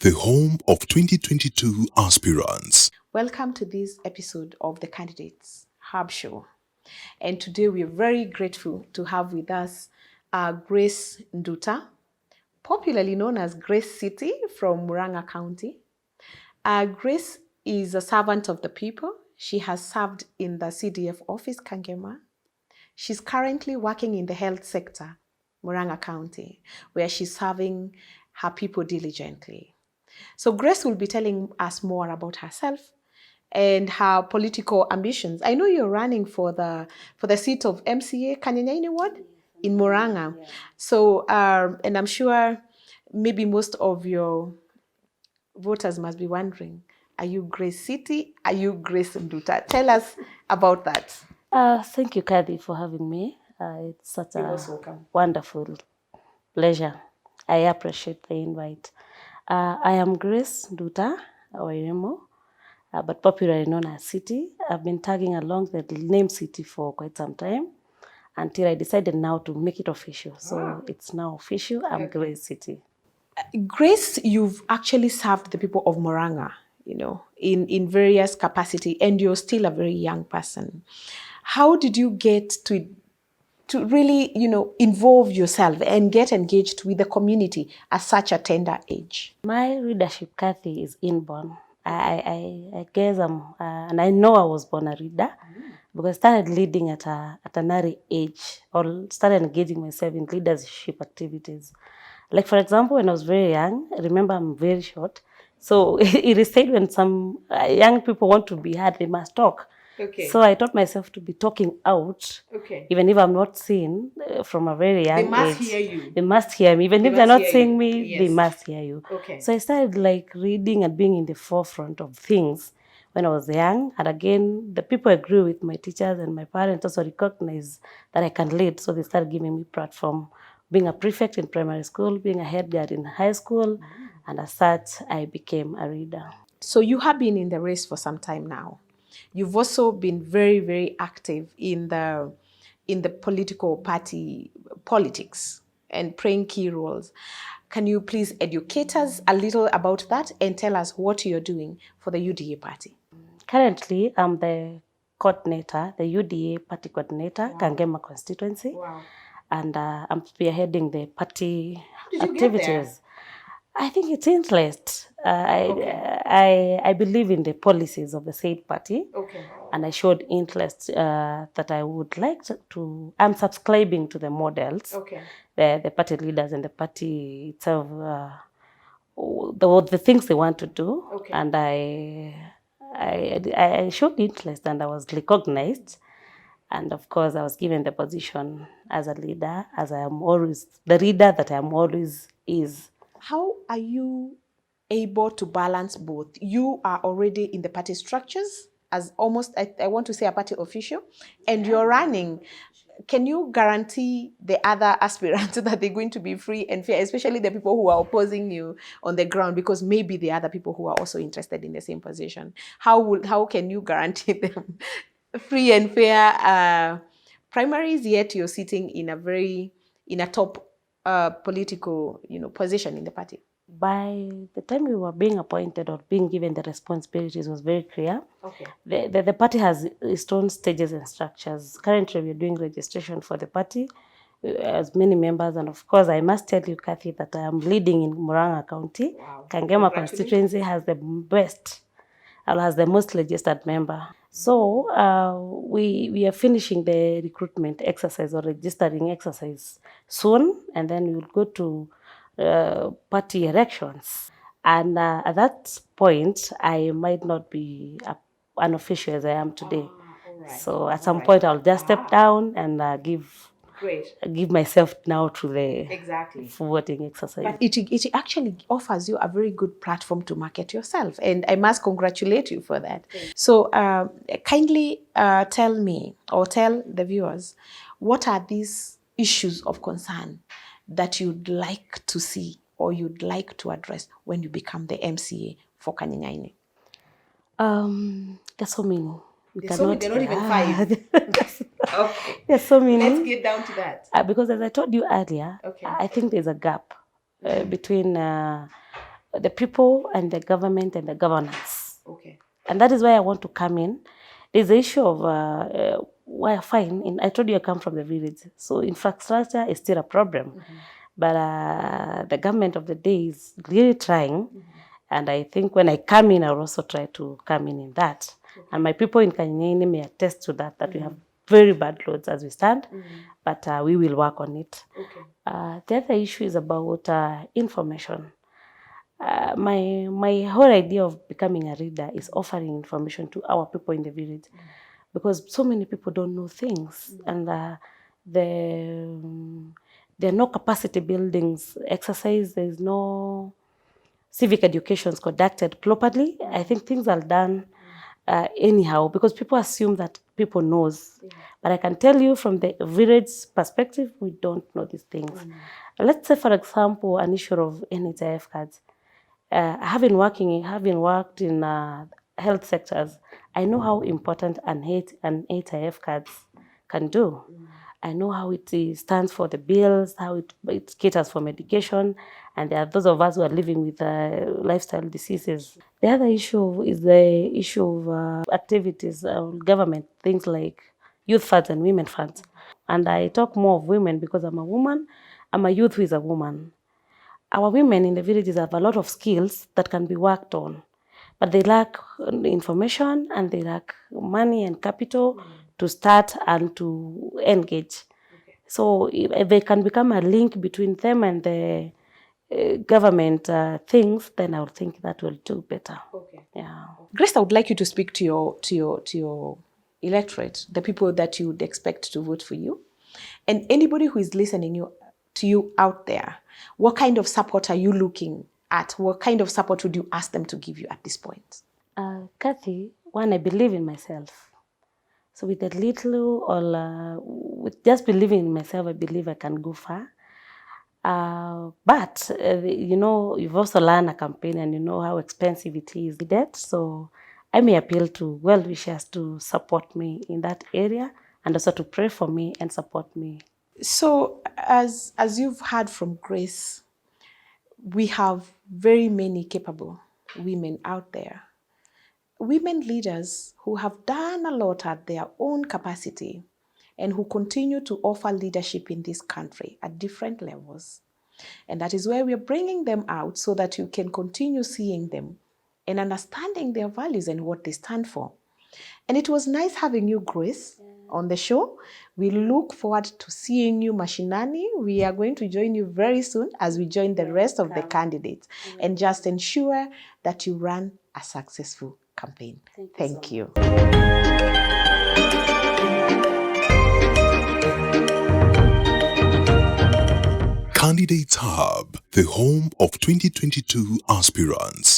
the home of 2022 aspirants. Welcome to this episode of the Candidates Hub Show. And today we are very grateful to have with us Grace Nduta, popularly known as Grace City from Murang'a County. Grace is a servant of the people. She has served in the CDF office, Kangema. She's currently working in the health sector, Murang'a County, where she's serving her people diligently. So Grace will be telling us more about herself and her political ambitions. I know you're running for the seat of MCA Kanyenyaini ward in Murang'a. Yeah. So, and I'm sure maybe most of your voters must be wondering, are you Grace City? Are you Grace Nduta? Tell us about that. Thank you, Kathy, for having me. It's such a wonderful pleasure. I appreciate the invite. I am Grace Nduta, Oyemo, but popularly known as City. I've been tagging along the name City for quite some time until I decided now to make it official. So it's now official. I'm Grace City. Grace, you've actually served the people of Murang'a, in various capacity, and you're still a very young person. How did you get to really, involve yourself and get engaged with the community at such a tender age? My readership, Kathy, is inborn. I guess and I know I was born a reader because I started leading at an early age, or started engaging myself in leadership activities. Like, for example, when I was very young, I remember I'm very short. So it is said when some young people want to be heard, they must talk. Okay. So I taught myself to be talking out, even if I'm not seen from a very young age. They must hear you. They must hear me. Even if they're not seeing me, yes, they must hear you. Okay. So I started like reading and being in the forefront of things when I was young. And again, the people I grew with, my teachers and my parents, also recognized that I can lead. So they started giving me platform, being a prefect in primary school, being a head guard in high school. And as such, I became a reader. So you have been in the race for some time now. You've also been very, very active in the political party politics and playing key roles. Can you please educate us a little about that and tell us what you're doing for the UDA party? Currently, I'm the coordinator, the UDA party coordinator, wow, Kangema constituency. Wow. And I'm spearheading the party activities. I think it's interest. I believe in the policies of the said party, and I showed interest that I would like to. I'm subscribing to the models, the party leaders and the party itself, the things they want to do, and I showed interest and I was recognized. And of course, I was given the position as a leader, as I am always the leader that I am always is. How are you able to balance both? You are already in the party structures as almost, I want to say, a party official, and you're running. Can you guarantee the other aspirants that they're going to be free and fair, especially the people who are opposing you on the ground, because maybe the other people who are also interested in the same position? How can you guarantee them free and fair primaries, yet you're sitting in a top political position in the party? By the time we were being appointed or being given the responsibilities, was very clear. The party has its own stages and structures. Currently, we are doing registration for the party as many members, and of course, I must tell you, Kathy, that I am leading in Murang'a County. Wow. Kangema constituency has the best, or has the most registered member. So we are finishing the recruitment exercise or registering exercise soon, and then we will go to party elections. And at that point, I might not be an official as I am today. So at some point, I'll just step down and give myself now to the voting exercise. But it actually offers you a very good platform to market yourself, and I must congratulate you for that. So kindly tell me, or tell the viewers, what are these issues of concern that you'd like to see or you'd like to address when you become the MCA for Kanyenyaini? There's so many. They're not even 5. Okay. There's so many. Let's get down to that. Because as I told you earlier, I think there's a gap between the people and the government and the governance. Okay. And that is why I want to come in. There's the issue of, well, fine, I told you I come from the village, so infrastructure is still a problem. But the government of the day is really trying. And I think when I come in, I'll also try to come in that. And my people in Kanyenyaini may attest to that, we have very bad roads as we stand, but we will work on it. The other issue is about information. My whole idea of becoming a reader is offering information to our people in the village, because so many people don't know things, and there are no capacity buildings exercise. There is no civic education is conducted properly. I think things are done anyhow, because people assume that people knows. But I can tell you from the village perspective, we don't know these things. Let's say, for example, an issue of NHIF cards. Having worked in health sectors, I know how important an NHIF cards can do. I know how it stands for the bills, how it caters for medication, and there are those of us who are living with lifestyle diseases. The other issue is the issue of activities, government, things like youth funds and women funds. And I talk more of women because I'm a woman. I'm a youth who is a woman. Our women in the villages have a lot of skills that can be worked on, but they lack information and they lack money and capital to start and to engage. So if they can become a link between them and the government things, then I would think that will do better. Yeah. Grace, I would like you to speak to your electorate, the people that you would expect to vote for you, and anybody who is listening to you out there. What kind of support are you looking at? What kind of support would you ask them to give you at this point? Kathy, one, I believe in myself. So with a little or with just believing in myself, I believe I can go far. But you've also learned a campaign and you know how expensive it is. So I may appeal to well-wishers to support me in that area and also to pray for me and support me. So as you've heard from Grace, we have very many capable women out there. Women leaders who have done a lot at their own capacity and who continue to offer leadership in this country at different levels. And that is where we're bringing them out so that you can continue seeing them and understanding their values and what they stand for. And it was nice having you, Grace, on the show. We look forward to seeing you mashinani. We are going to join you very soon as we join the rest of the candidates and just ensure that you run a successful campaign. Thank you. Candidates Hub, the home of 2022 aspirants.